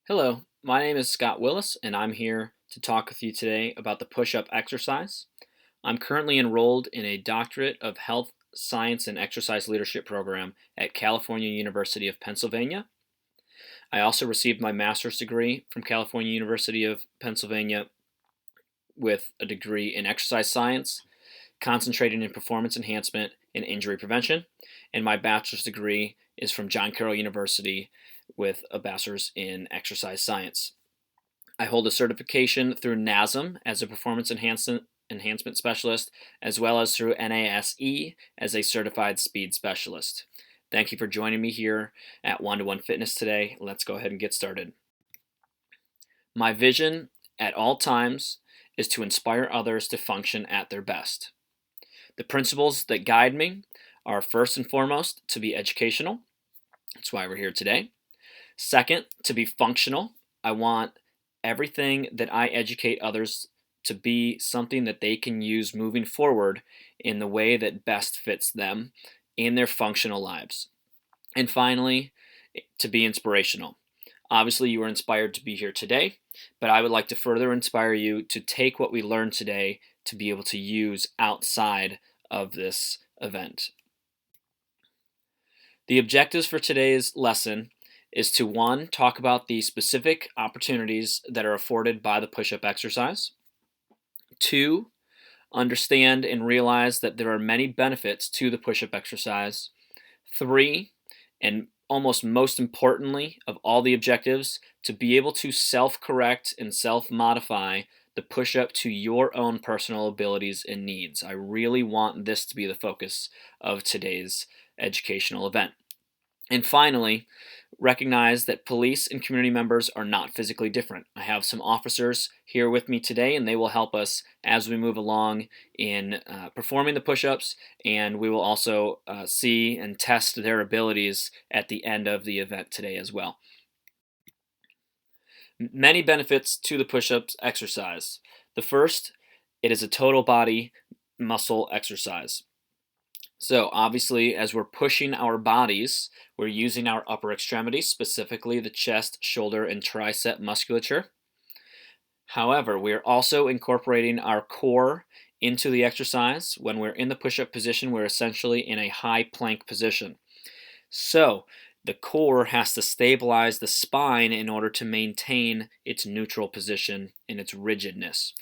Hello, my name is Scott Willis, and I'm here to talk with you today about the push up exercise. I'm currently enrolled in a Doctorate of Health Science and Exercise Leadership program at California University of Pennsylvania. I also received my master's degree from California University of Pennsylvania with a degree in exercise science, concentrating in performance enhancement and injury prevention, and my bachelor's degree is from John Carroll University with a bachelor's in exercise science. I hold a certification through NASM as a performance enhancement specialist, as well as through NASE as a certified speed specialist. Thank you for joining me here at One to One Fitness today. Let's go ahead and get started. My vision at all times is to inspire others to function at their best. The principles that guide me are first and foremost to be educational. That's why we're here today. Second, to be functional. I want everything that I educate others to be something that they can use moving forward in the way that best fits them in their functional lives. And finally, to be inspirational. Obviously, you were inspired to be here today, but I would like to further inspire you to take what we learned today to be able to use outside of this event. The objectives for today's lesson is to, one, talk about the specific opportunities that are afforded by the push-up exercise. Two, understand and realize that there are many benefits to the push-up exercise. Three, and almost most importantly of all the objectives, to be able to self-correct and self-modify the push-up to your own personal abilities and needs. I really want this to be the focus of today's educational event. And finally, recognize that police and community members are not physically different. I have some officers here with me today, and they will help us as we move along in performing the push-ups, and we will also see and test their abilities at the end of the event today as well. Many benefits to the push-ups exercise. The first, it is a total body muscle exercise. So obviously, as we're pushing our bodies, we're using our upper extremities, specifically the chest, shoulder, and tricep musculature. However, we're also incorporating our core into the exercise. When we're in the push-up position, we're essentially in a high plank position. So the core has to stabilize the spine in order to maintain its neutral position and its rigidness.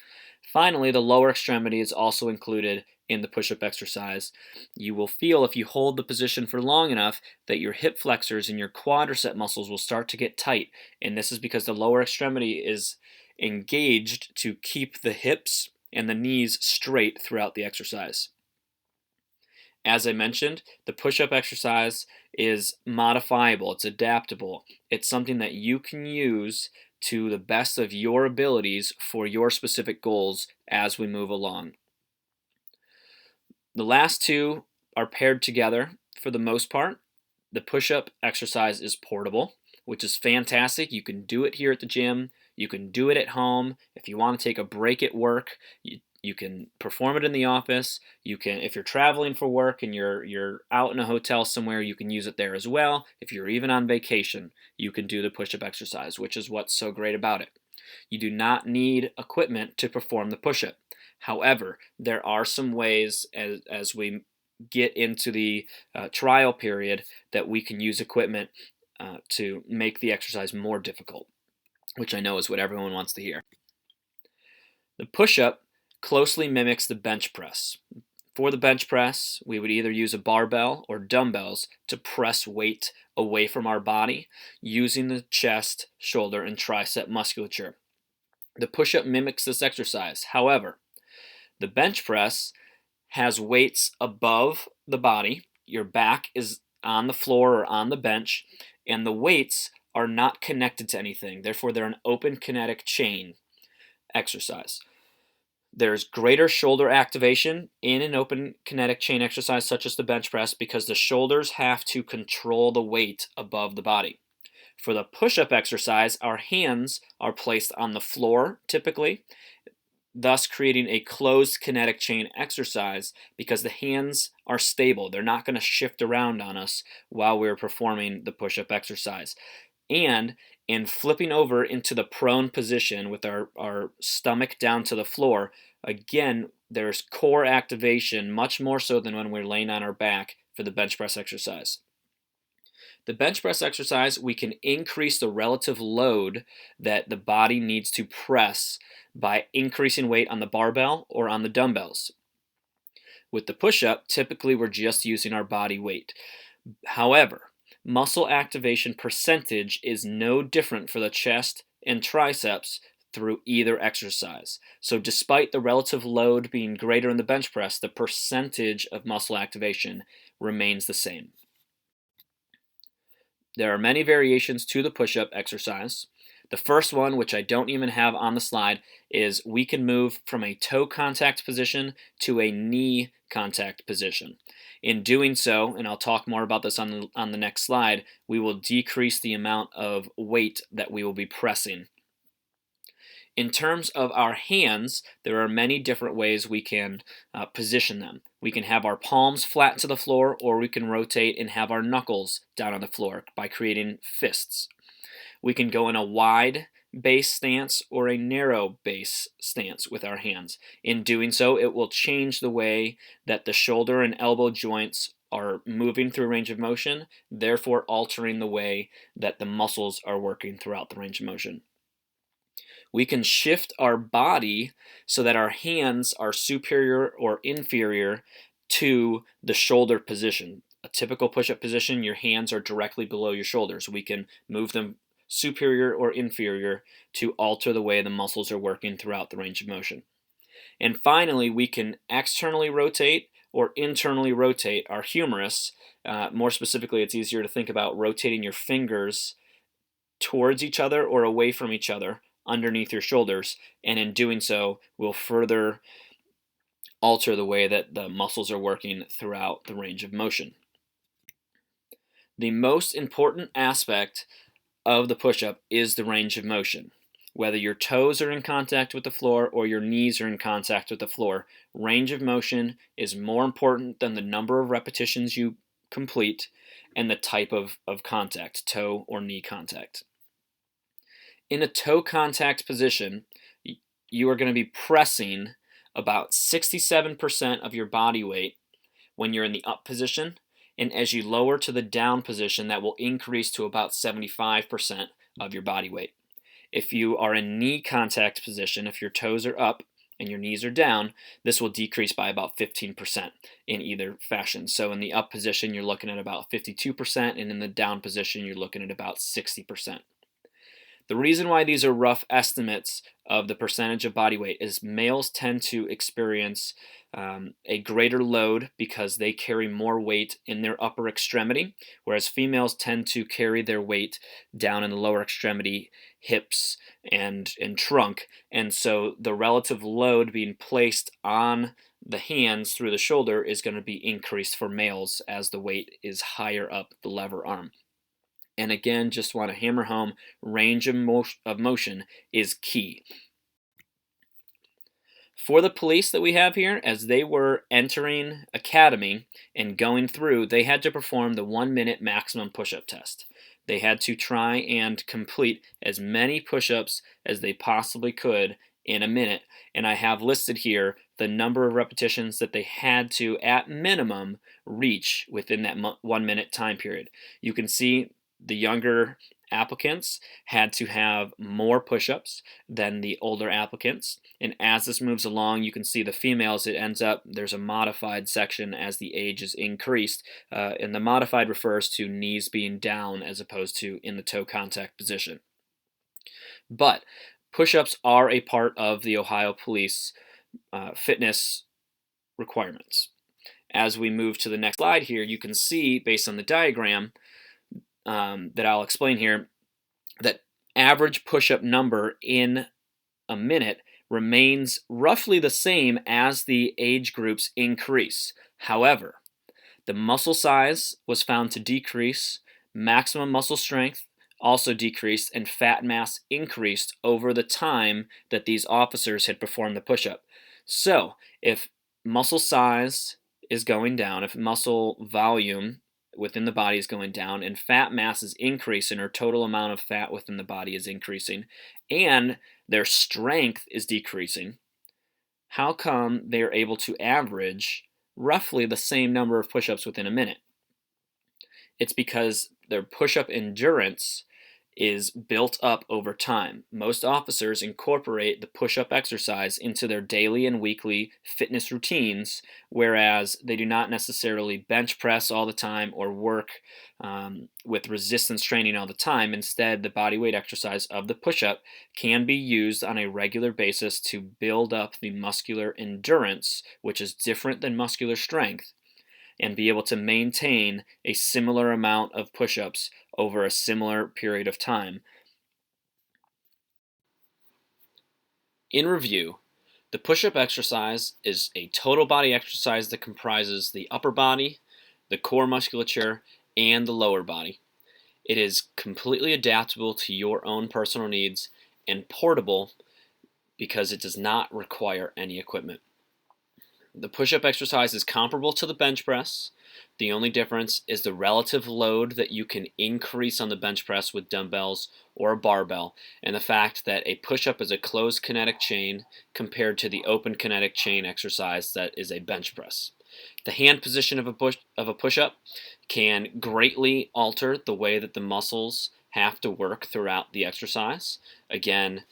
Finally, the lower extremity is also included in the push-up exercise. You will feel, if you hold the position for long enough, that your hip flexors and your quadricep muscles will start to get tight, and this is because the lower extremity is engaged to keep the hips and the knees straight throughout the exercise. As I mentioned, the push-up exercise is modifiable, it's adaptable, it's something that you can use to the best of your abilities for your specific goals as we move along. The last two are paired together for the most part. The push-up exercise is portable, which is fantastic. You can do it here at the gym. You can do it at home. If you want to take a break at work, you can perform it in the office. You can, if you're traveling for work and you're out in a hotel somewhere, you can use it there as well. If you're even on vacation, you can do the push-up exercise, which is what's so great about it. You do not need equipment to perform the push-up. However, there are some ways as we get into the trial period that we can use equipment to make the exercise more difficult, which I know is what everyone wants to hear. The push-up closely mimics the bench press. For the bench press, we would either use a barbell or dumbbells to press weight away from our body using the chest, shoulder, and tricep musculature. The push-up mimics this exercise. However, the bench press has weights above the body. Your back is on the floor or on the bench, and the weights are not connected to anything. Therefore, they're an open kinetic chain exercise. There's greater shoulder activation in an open kinetic chain exercise such as the bench press because the shoulders have to control the weight above the body. For the push-up exercise, our hands are placed on the floor typically, thus creating a closed kinetic chain exercise because the hands are stable. They're not going to shift around on us while we're performing the push-up exercise. And in flipping over into the prone position with our stomach down to the floor, again, there's core activation much more so than when we're laying on our back for the bench press exercise. The bench press exercise, we can increase the relative load that the body needs to press by increasing weight on the barbell or on the dumbbells. With the push-up, typically we're just using our body weight. However, muscle activation percentage is no different for the chest and triceps through either exercise. So despite the relative load being greater in the bench press, the percentage of muscle activation remains the same. There are many variations to the push-up exercise. The first one, which I don't even have on the slide, is we can move from a toe contact position to a knee contact position. In doing so, and I'll talk more about this on the next slide, we will decrease the amount of weight that we will be pressing. In terms of our hands, there are many different ways we can position them. We can have our palms flat to the floor, or we can rotate and have our knuckles down on the floor by creating fists. We can go in a wide base stance or a narrow base stance with our hands. In doing so, it will change the way that the shoulder and elbow joints are moving through range of motion, therefore altering the way that the muscles are working throughout the range of motion. We can shift our body so that our hands are superior or inferior to the shoulder position. A typical push-up position, your hands are directly below your shoulders. We can move them superior or inferior to alter the way the muscles are working throughout the range of motion. And finally, we can externally rotate or internally rotate our humerus. More specifically, it's easier to think about rotating your fingers towards each other or away from each other underneath your shoulders, and in doing so will further alter the way that the muscles are working throughout the range of motion. The most important aspect of the push-up is the range of motion. Whether your toes are in contact with the floor or your knees are in contact with the floor, range of motion is more important than the number of repetitions you complete and the type of contact, toe or knee contact. In a toe contact position, you are going to be pressing about 67% of your body weight when you're in the up position, and as you lower to the down position, that will increase to about 75% of your body weight. If you are in knee contact position, if your toes are up and your knees are down, this will decrease by about 15% in either fashion. So in the up position, you're looking at about 52%, and in the down position, you're looking at about 60%. The reason why these are rough estimates of the percentage of body weight is males tend to experience a greater load because they carry more weight in their upper extremity, whereas females tend to carry their weight down in the lower extremity, hips, and trunk. And so the relative load being placed on the hands through the shoulder is going to be increased for males as the weight is higher up the lever arm. And again, just want to hammer home, range of motion is key. For the police that we have here, as they were entering academy and going through, they had to perform the 1-minute maximum push-up test. They had to try and complete as many push-ups as they possibly could in a minute. And I have listed here the number of repetitions that they had to, at minimum, reach within that 1-minute time period. You can see the younger applicants had to have more push-ups than the older applicants, and as this moves along, you can see the females, it ends up there's a modified section as the age is increased, and the modified refers to knees being down as opposed to in the toe contact position. But push-ups are a part of the Ohio Police fitness requirements. As we move to the next slide here, you can see based on the diagram that I'll explain here, that average push-up number in a minute remains roughly the same as the age groups increase. However, the muscle size was found to decrease, maximum muscle strength also decreased, and fat mass increased over the time that these officers had performed the push-up. So, if muscle size is going down, if muscle volume within the body is going down, and fat mass is increasing, or total amount of fat within the body is increasing, and their strength is decreasing, how come they're able to average roughly the same number of push-ups within a minute? It's because their push-up endurance is built up over time. Most officers incorporate the push-up exercise into their daily and weekly fitness routines, whereas they do not necessarily bench press all the time or work with resistance training all the time. Instead, the body weight exercise of the push-up can be used on a regular basis to build up the muscular endurance, which is different than muscular strength, and be able to maintain a similar amount of push-ups over a similar period of time. In review, the push-up exercise is a total body exercise that comprises the upper body, the core musculature, and the lower body. It is completely adaptable to your own personal needs and portable because it does not require any equipment. The push-up exercise is comparable to the bench press. The only difference is the relative load that you can increase on the bench press with dumbbells or a barbell, and the fact that a push-up is a closed kinetic chain compared to the open kinetic chain exercise that is a bench press. The hand position of a push-up can greatly alter the way that the muscles have to work throughout the exercise. Again,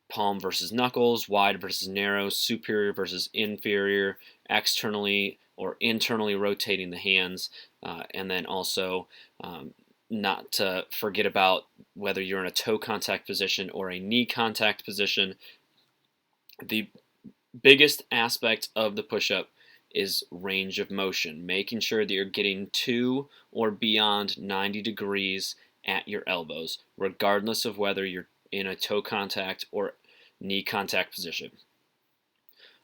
palm versus knuckles, wide versus narrow, superior versus inferior, externally or internally rotating the hands, and then also not to forget about whether you're in a toe contact position or a knee contact position. The biggest aspect of the push-up is range of motion, making sure that you're getting to or beyond 90 degrees at your elbows, regardless of whether you're in a toe contact or knee contact position.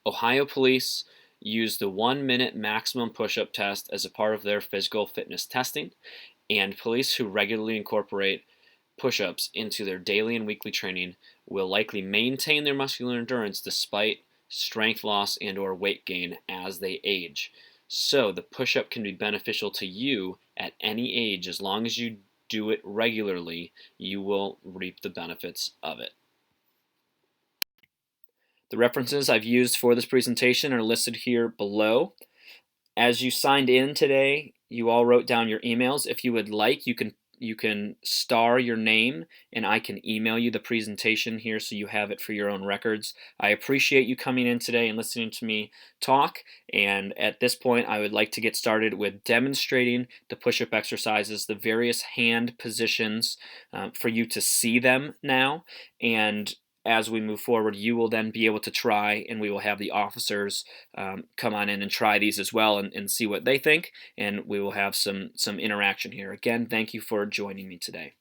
Ohio police use the 1-minute maximum push-up test as a part of their physical fitness testing, and police who regularly incorporate push-ups into their daily and weekly training will likely maintain their muscular endurance despite strength loss and or weight gain as they age. So the push-up can be beneficial to you at any age. As long as you do it regularly, you will reap the benefits of it. The references I've used for this presentation are listed here below. As you signed in today, you all wrote down your emails. If you would like, you can star your name and I can email you the presentation here so you have it for your own records. I appreciate you coming in today and listening to me talk, and at this point I would like to get started with demonstrating the push-up exercises, the various hand positions for you to see them now, and as we move forward, you will then be able to try, and we will have the officers come on in and try these as well and see what they think, and we will have some interaction here. Again, thank you for joining me today.